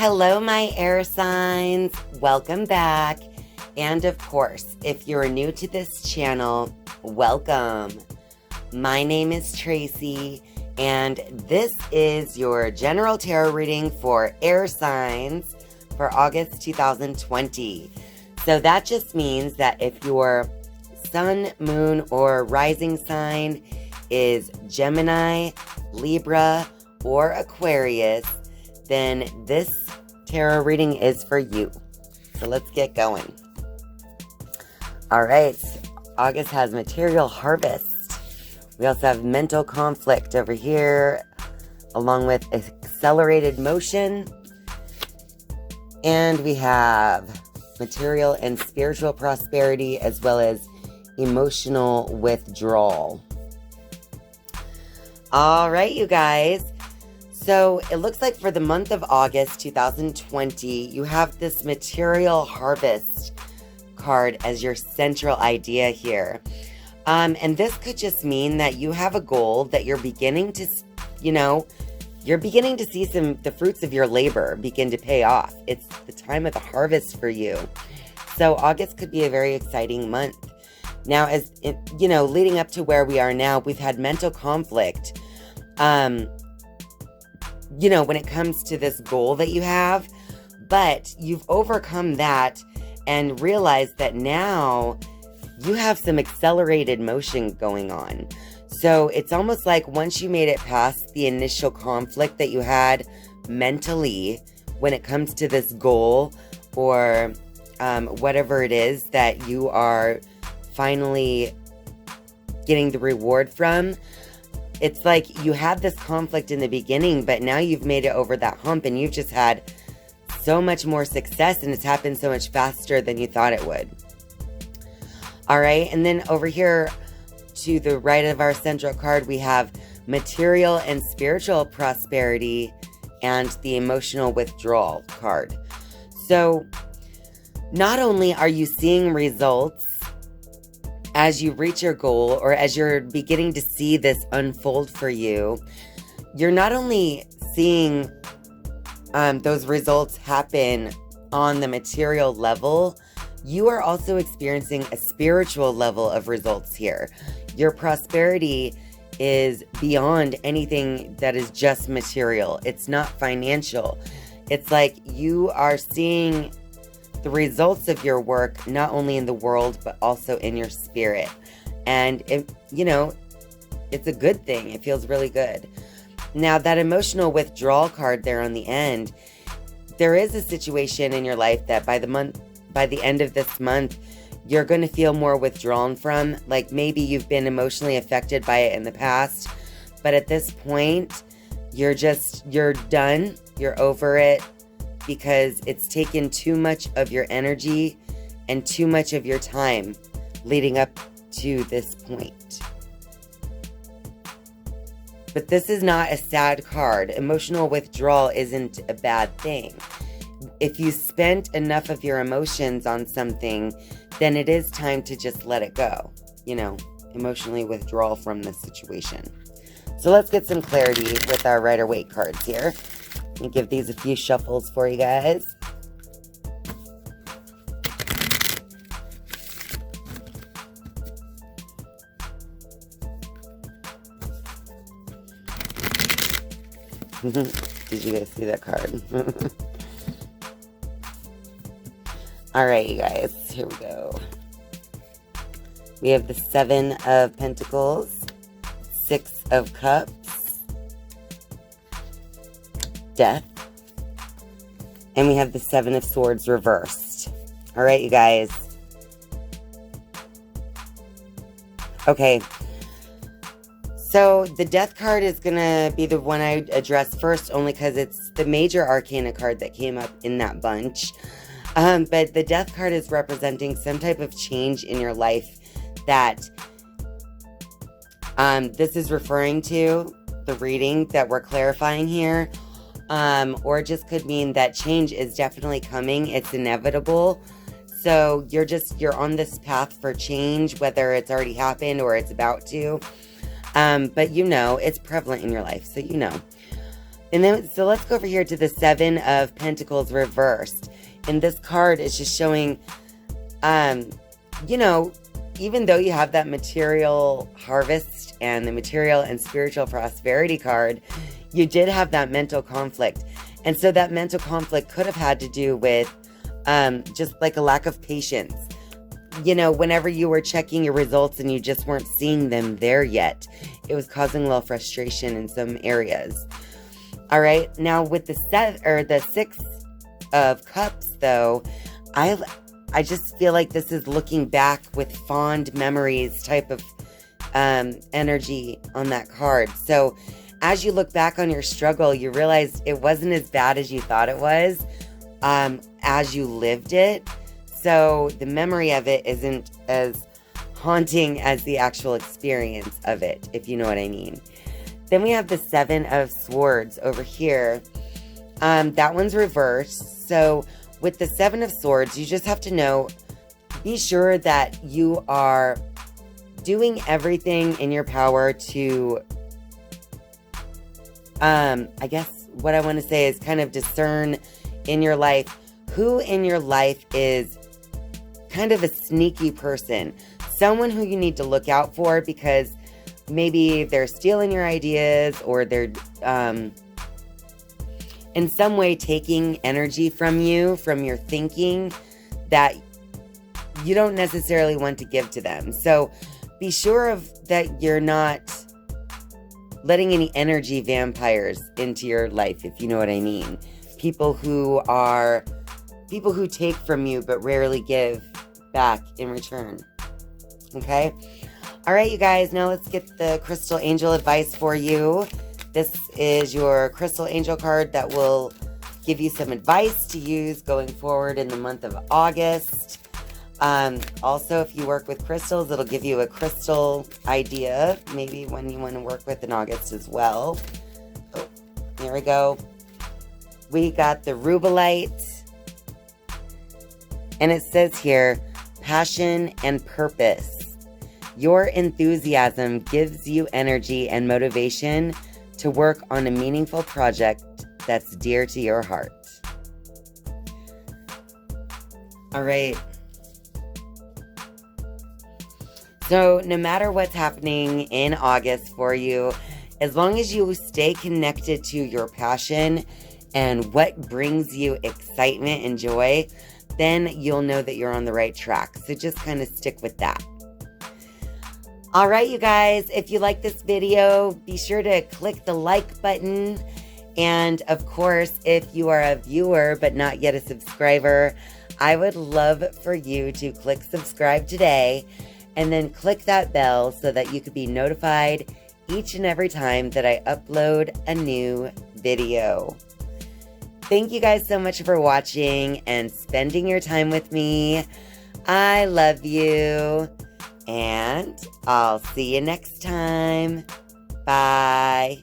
Hello, my air signs. Welcome back. And of course, if you're new to this channel, welcome. My name is Tracy, and this is your general tarot reading for air signs for August 2020. So that just means that if your sun, moon, or rising sign is Gemini, Libra, or Aquarius, then this tarot reading is for you. So let's get going. All right, August has material harvest. We also have mental conflict over here, along with accelerated motion. And we have material and spiritual prosperity, as well as emotional withdrawal. All right, you guys. So it looks like for the month of August 2020, you have this material harvest card as your central idea here. And this could just mean that you have a goal that you're beginning to, you're beginning to see the fruits of your labor begin to pay off. It's the time of the harvest for you. So August could be a very exciting month. Now, leading up to where we are now, we've had mental conflict. When it comes to this goal that you have, but you've overcome that and realized that now you have some accelerated motion going on. So it's almost like once you made it past the initial conflict that you had mentally when it comes to this goal or whatever it is that you are finally getting the reward from. It's like you had this conflict in the beginning, but now you've made it over that hump and you've just had so much more success, and it's happened so much faster than you thought it would. All right, and then over here to the right of our central card, we have material and spiritual prosperity and the emotional withdrawal card. So not only are you seeing results as you reach your goal, or as you're beginning to see this unfold for you, you're not only seeing those results happen on the material level, you are also experiencing a spiritual level of results here. Your prosperity is beyond anything that is just material. It's not financial. It's like you are seeing the results of your work, not only in the world, but also in your spirit. And, it's a good thing. It feels really good. Now, that emotional withdrawal card there on the end, there is a situation in your life that by the end of this month, you're going to feel more withdrawn from. Like maybe you've been emotionally affected by it in the past, but at this point, you're done. You're over it, because it's taken too much of your energy and too much of your time leading up to this point. But this is not a sad card. Emotional withdrawal isn't a bad thing. If you spent enough of your emotions on something, then it is time to just let it go. Emotionally withdraw from this situation. So let's get some clarity with our Rider-Waite cards here. Let me give these a few shuffles for you guys. Did you guys see that card? All right, you guys, here we go. We have the 7 of Pentacles, 6 of Cups, Death, and we have the 7 of Swords reversed. All right, you guys. Okay, so the Death card is going to be the one I address first, only because it's the major arcana card that came up in that bunch. But the Death card is representing some type of change in your life that this is referring to, the reading that we're clarifying here. Or it just could mean that change is definitely coming. It's inevitable. So you're on this path for change, whether it's already happened or it's about to. But it's prevalent in your life. So And then, so let's go over here to the Seven of Pentacles reversed. And this card is just showing, you know, even though you have that material harvest and the material and spiritual prosperity card, you did have that mental conflict. And so that mental conflict could have had to do with just like a lack of patience. You know, whenever you were checking your results and you just weren't seeing them there yet, it was causing a little frustration in some areas. All right. Now with the Six of Cups, though, I just feel like this is looking back with fond memories type of energy on that card. So as you look back on your struggle, you realize it wasn't as bad as you thought it was as you lived it. So the memory of it isn't as haunting as the actual experience of it, if you know what I mean. Then we have the Seven of Swords over here. That one's reversed. So with the Seven of Swords, you just have to know, be sure that you are doing everything in your power to, I guess what I want to say is kind of discern in your life who in your life is kind of a sneaky person, someone who you need to look out for because maybe they're stealing your ideas or they're in some way taking energy from you, from your thinking that you don't necessarily want to give to them. So be sure that you're not letting any energy vampires into your life, if you know what I mean. People who take from you but rarely give back in return. Okay? All right, you guys, now let's get the crystal angel advice for you. This is your crystal angel card that will give you some advice to use going forward in the month of August. Also, if you work with crystals, it'll give you a crystal idea, maybe when you want to work with in August as well. Oh, there we go. We got the rubellite. And it says here, passion and purpose. Your enthusiasm gives you energy and motivation to work on a meaningful project that's dear to your heart. All right. So no matter what's happening in August for you, as long as you stay connected to your passion and what brings you excitement and joy, then you'll know that you're on the right track. So just kind of stick with that. All right, you guys, if you like this video, be sure to click the like button. And of course, if you are a viewer but not yet a subscriber, I would love for you to click subscribe today and then click that bell so that you could be notified each and every time that I upload a new video. Thank you guys so much for watching and spending your time with me. I love you. And I'll see you next time. Bye.